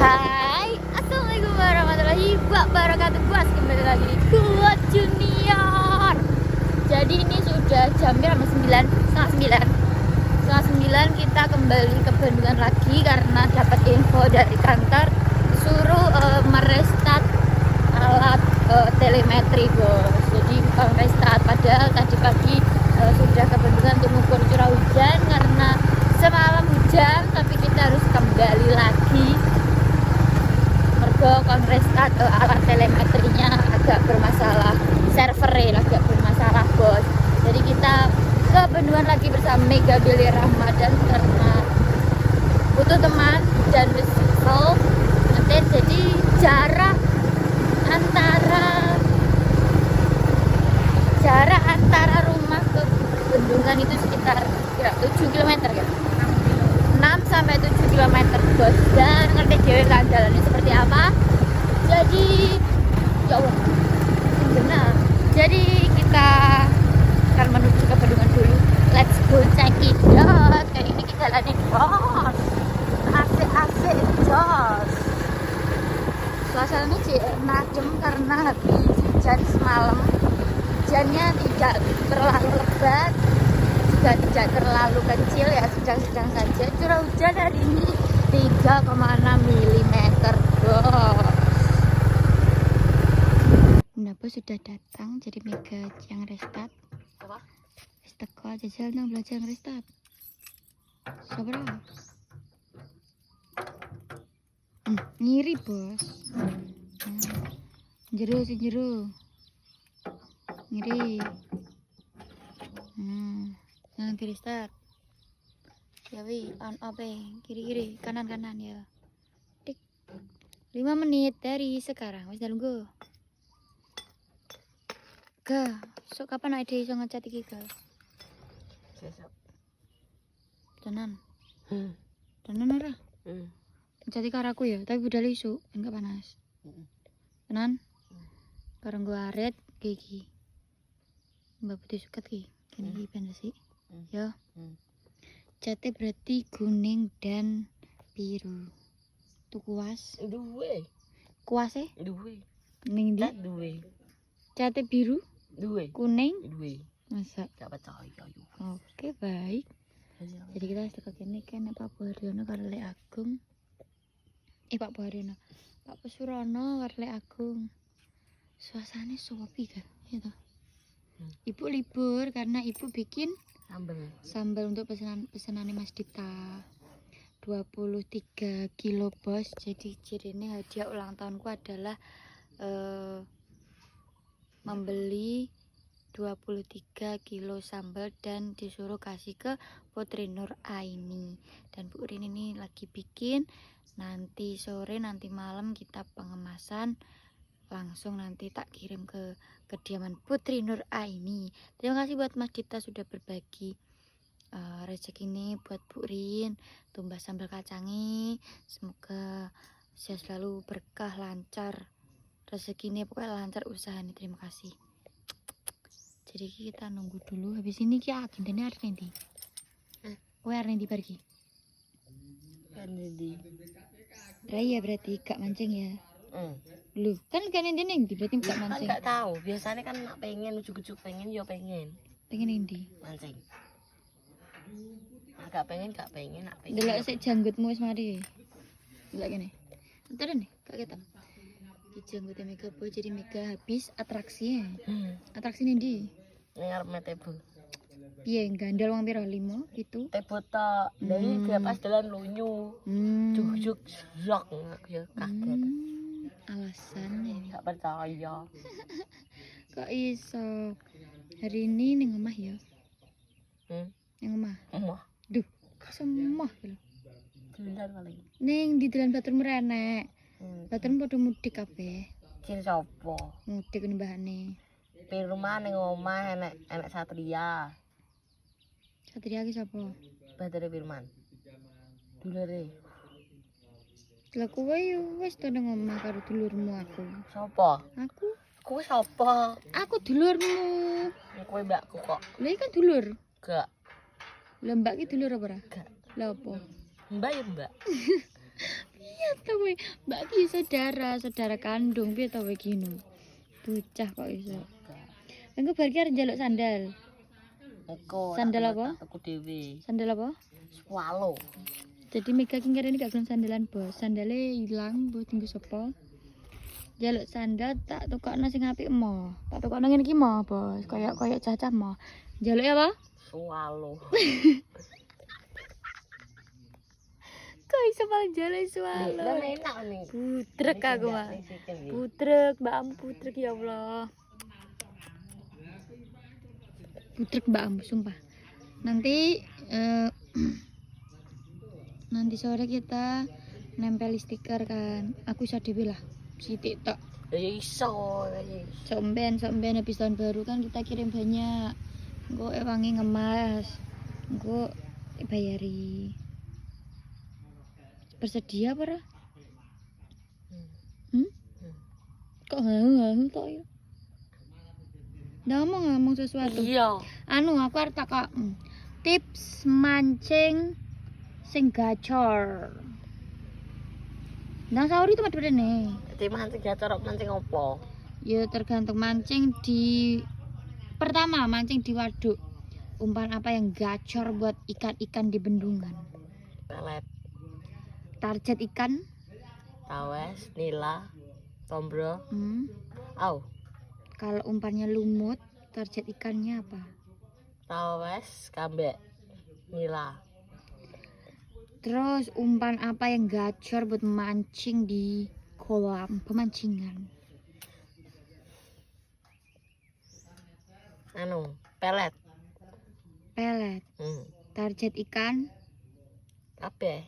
Hai, assalamualaikum warahmatullahi wabarakatuh. Guys, kembali lagi di Kuat Junior. Jadi ini sudah jam berapa? 9, setengah 9 kita kembali ke Bandungan lagi karena dapat info dari kantor suruh merestart alat telemetri, bos. Jadi bukan restart, padahal tadi pagi sudah ke Bandungan untuk mengukur curah hujan karena semalam hujan, tapi kita harus kembali lagi. Kon restart alat telemetrinya agak bermasalah, servernya agak bermasalah, bos. Jadi kita ke Bandungan lagi bersama Mega Billy Ramadan karena butuh teman dan besok nanti. Jadi jarak antara rumah ke Bandungan itu sekitar 7 km ya, 6 sampai 7 km, bos. Dan ngerti dewe kan jalannya seperti apa. Jadi ya Allah, benar. Jadi kita akan menuju ke Bandungan dulu. Let's go check it out. Kayak ini kita jalan bos. Asik jos. Suasananya sih adem karena habis hujan semalam. Hujannya tidak terlalu lebat, juga tidak terlalu kecil ya, sedang-sedang saja. Curah hujan hari ini 3,6 mm, bos. Bos sudah datang, jadi Mega yang restart. Apa? Teko jajal nang belajar restart. Sabra. Ngiri, bos. Jero si jero. Ngiri. Nanti restart. Ya wi, on off kiri kanan ya. Tik. 5 menit dari sekarang. Wis dalu go. Ga, sok kapan ade iso ngecat iki, Ga? Sesuk. Tenan. Tenan ora? Ngecat karo aku ya, tapi budal isu, enggak panas. Tenan? Karo nggo arit iki. Mbak putih suket ki. Kene iki ben sih. Ya. Cate berarti kuning dan biru. Tuh kuas. Duwe. Kuase? Duwe. Ning ndi? Duwe. Cate biru? Duwe. Kuning? Duwe. Masa? Gak percaya yo. Oke, baik. Jadi kita setelah kene kan Pak Buharyono karo Lek Agung. Pak Buharyono. Pak Pesurono karo Lek Agung. Suasananya sepi kan, ya toh. Ibu libur karena ibu bikin sambal untuk pesanan Mas Dita. 23 kilo, bos. Jadi cirine hadiah ulang tahunku adalah membeli 23 kilo sambal dan disuruh kasih ke Putri Nur Aini. Dan Bu Rin ini lagi bikin. Nanti sore, nanti malam kita pengemasan, langsung nanti tak kirim ke kediaman Putri Nur Aini. Terima kasih buat Mas Dita sudah berbagi rezeki ini buat Bu Rin, tumbas sambal kacangi. Semoga sehat selalu, berkah, lancar rezeki ini, pokoknya lancar usaha nih. Terima kasih. Jadi kita nunggu dulu. Habis ini ki agendanya arep nanti. Kowe arep nanti pergi. Nanti. Raya berarti gak mancing ya. Lu kan kan nanti ning berarti gak mancing. Kan gak tahu. Biasanya kan nak pengen ujuk-ujuk pengen yo pengen. Pengen nanti. Mancing. Gak pengen nak pengen. Delok sik janggutmu wis mari. Delok kene. Entar nih, gak ketok. Janggutnya Mega, boy. Jadi Mega habis atraksinya. Atraksi ndi? Ning arep metebo. Piye gandal wong pira 5 gitu. Tebo tok. Dari dia pas dalan lunyu. Juk-juk zlok aku ya kaget. Alasannya Gak percaya. kok iso hari ini ning omah ya? Ning omah. Omah. Duh, semua lho. Bentar paling. Ning di dalan Batur merenek. Batur padha mudik kabeh. Ciri sapa? Mudik ni mbahane. Pirman ning omah enek Satria. Satria ki sapa? Batere Firman. Dulure. Lah kowe yo wis to ning omah karo dulurmu aku. Sapa? Aku? Kowe sapa? Aku dulurmu. Kowe mbakku kok. Lah iki kan dulur. Gak. Lah mbak ki dulur apa ora? Gak. Lah apa? Mbak ya mbak. Iya to kowe? Mbak ki saudara kandung piye to kowe gino? Bocah kok iso. Engko bar ki arep njaluk sandal. Sandal apa? Aku dhewe. Sandal apa? Swallow. Jadi Mega ki ngarep gak gelem sandalan, Bos. Sandale ilang, mbok tinggo sapa? Jaluk sandal tak tukokno sing apik mo. Tak tukokno ngene iki mo, Bos. Kayak cacah mo. Jaluk ya apa? Swallow. Kok iso malah jaluk swallow? Lah enak nih. Putrek aku mah. Putrek, mbakmu putrek ya Allah. Putrek mbakmu sumpah. Nanti nanti sore kita nempel stiker kan. Aku iso dhewe lah. Sithik tok. Ya iso. Somben habis tahun baru kan kita kirim banyak. Engko wangi ngemas. Engko bayari. Bersedia apa ora? Kok nganu tok ya? Ngomong sesuatu. Iya. Anu aku arep takok tips mancing sing gacor. Nang sahur itu madu rene. Jadi mancing gacor mancing opo? Ya tergantung mancing di pertama mancing di waduk. Umpan apa yang gacor buat ikan-ikan di bendungan? Pelet, Target ikan? tawes, nila, tombro. Au, Kalau umpannya lumut, target ikannya apa? tawes, kambek, nila. Terus umpan apa yang gacor buat mancing di kolam pemancingan? Anu, pelet. Pelet. Target ikan? Kabeh.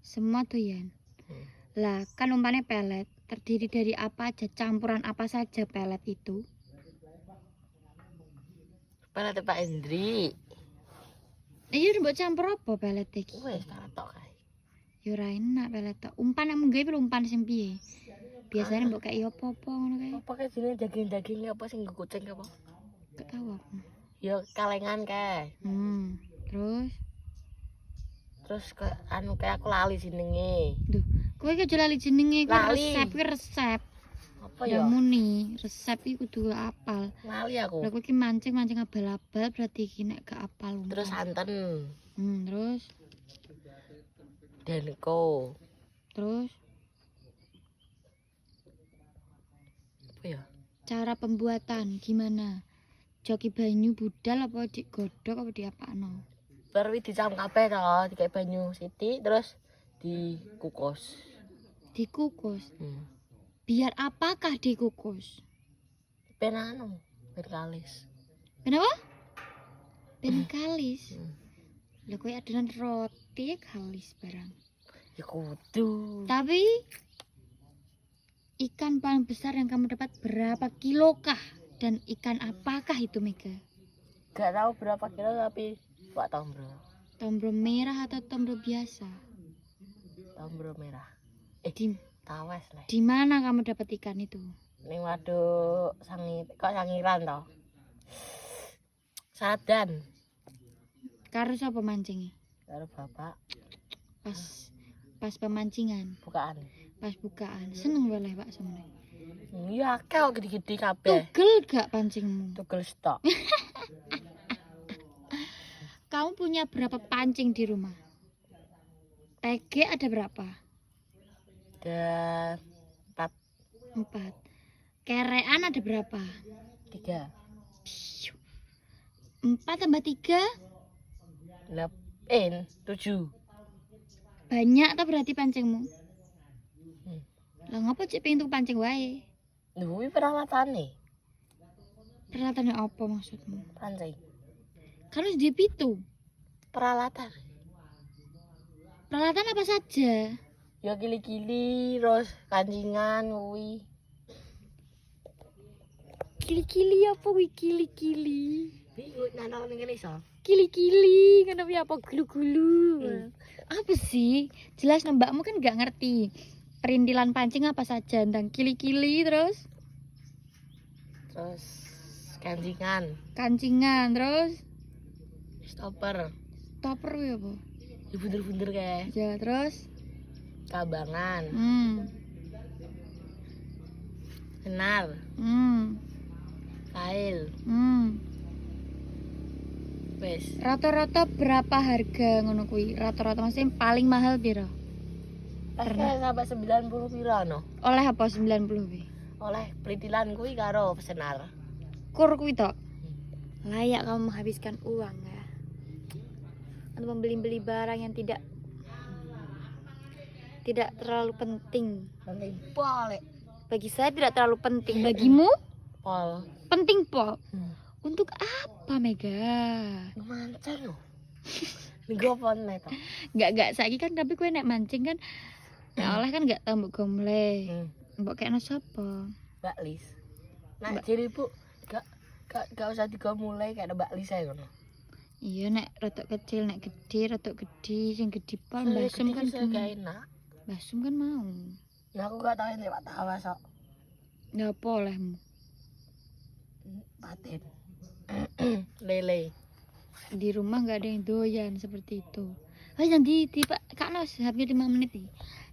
Semua tuh ya. Lah kan umpannya pelet. Terdiri dari apa aja? Campuran apa saja pelet itu? Pelet Pak Indri. Iya udah buat campur apa pelet iki? Wes tak tok kae. Ya ora enak pelet tok. Umpan yang nggawe umpan sing piye? Biasanya mbok kayak apa-apa ngono kae. Apa kae jenenge daging-daging apa sing kucing apa? Gak tahu aku. Ya kalengan kae. Terus Terus anu kayak aku lali jenenge. duh, kowe iki aja lali jenenge Lali. resep. Apa Ya ya? muni, resep iki kudu apal. Lali aku. Lah kowe iki mancing abal-abal berarti iki nek gak apal. Terus santen, Terus denko. terus Apa ya? cara pembuatan gimana? Joki banyu budal apa digodhog apa diapakno? Baru dicam kabeh to, dikek banyu sithik terus dikukus. Dikukus. Biar apakah dikukus? Ben anu, ben kalis. Kenapa? Ben kalis. Lah kowe adonan roti kalis barang. Ya kudu. Tapi ikan paling besar yang kamu dapat berapa kilo kah? Dan ikan apakah itu Mega? Gak tahu berapa kilo tapi Pak tombro. Tombro merah atau tombro biasa? Tombro merah. Di Tawes lah. di mana kamu dapat ikan itu? Ning waduk sangiran to. Sadan Karo sapa mancingnya? karo bapak Pas pemancingan, bukaan. pas bukaan. Seneng boleh Pak semuanya. Iya kau gede-gede kabeh. Tugel gak pancingmu? Tugel stok. Kamu punya berapa pancing di rumah? TG ada berapa? Ada 4. Kerean ada berapa? 3. 4 tambah 3? 7. Banyak atau berarti pancingmu? Lah ngapa cek pengen tuku pancing wae? Kuwi peralatan Peralatannya apa maksudmu? pancing. Kan harus dia pitu. Peralatan. Peralatan apa saja? Ya kili-kili, terus kancingan kuwi. Kili-kili apa kuwi kili-kili? Iki nana ning kene iso. Kili-kili, kenapa apa gulu-gulu? Apa sih? Jelas mbakmu kan nggak ngerti. Perintilan pancing apa saja, tentang kili-kili terus kancingan terus stopper topper ya apa? ya bunder-bunder kayak Ya terus Kabangan, Hmm. Senar, Hmm. Kail, Hmm. wes. Rata-rata berapa harga ngono kuwi? Rata-rata maksudnya paling mahal piro? Pernah sampai 90 piro no. Oleh apa 90 wi? Oleh pelitilan kuwi karo Senar. Kur kuwi tok. Layak kamu menghabiskan uang ya untuk membeli-beli barang yang tidak terlalu penting. Penting pol, Bagi saya tidak terlalu penting. Bagimu pol. penting po. Untuk apa Mega? Mancing loh. Nego pon neto. Enggak saiki kan tapi kowe nek mancing kan ya oleh kan enggak tau mbok gomle. Mbok kekno sapa? Mbak Lis. Nah, jadi Bu, gak usah mulai kayak Mbak Lis ae ngono. Iya nek rotok kecil nek gede rotok gede sing gede pol mbasum kan gak enak. Mbasum kan mau. Ya aku gak tau nek Pak Tawa sok. Ya apa olehmu? Paten. Lele. Di rumah nggak ada yang doyan seperti itu. Oh nanti tiba kakno habis 5 menit nih.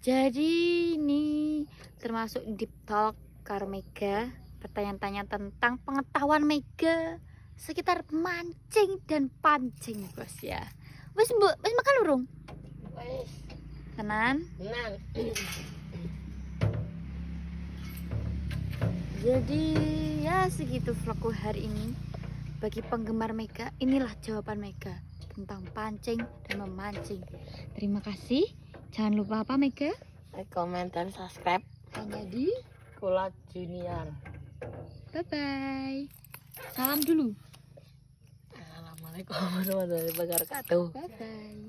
Jadi ini termasuk deep talk karo Mega, pertanyaan-tanya tentang pengetahuan Mega sekitar mancing dan pancing bos ya. Wes makan urung? Wes. Tenan? Tenang. Jadi ya segitu vlogku hari ini. Bagi penggemar Mega, inilah jawaban Mega tentang pancing dan memancing. Terima kasih. Jangan lupa apa Mega? Like, comment, dan subscribe. Hanya di Kula Junior. bye bye. Salam dulu. Assalamualaikum warahmatullahi wabarakatuh. Bye bye.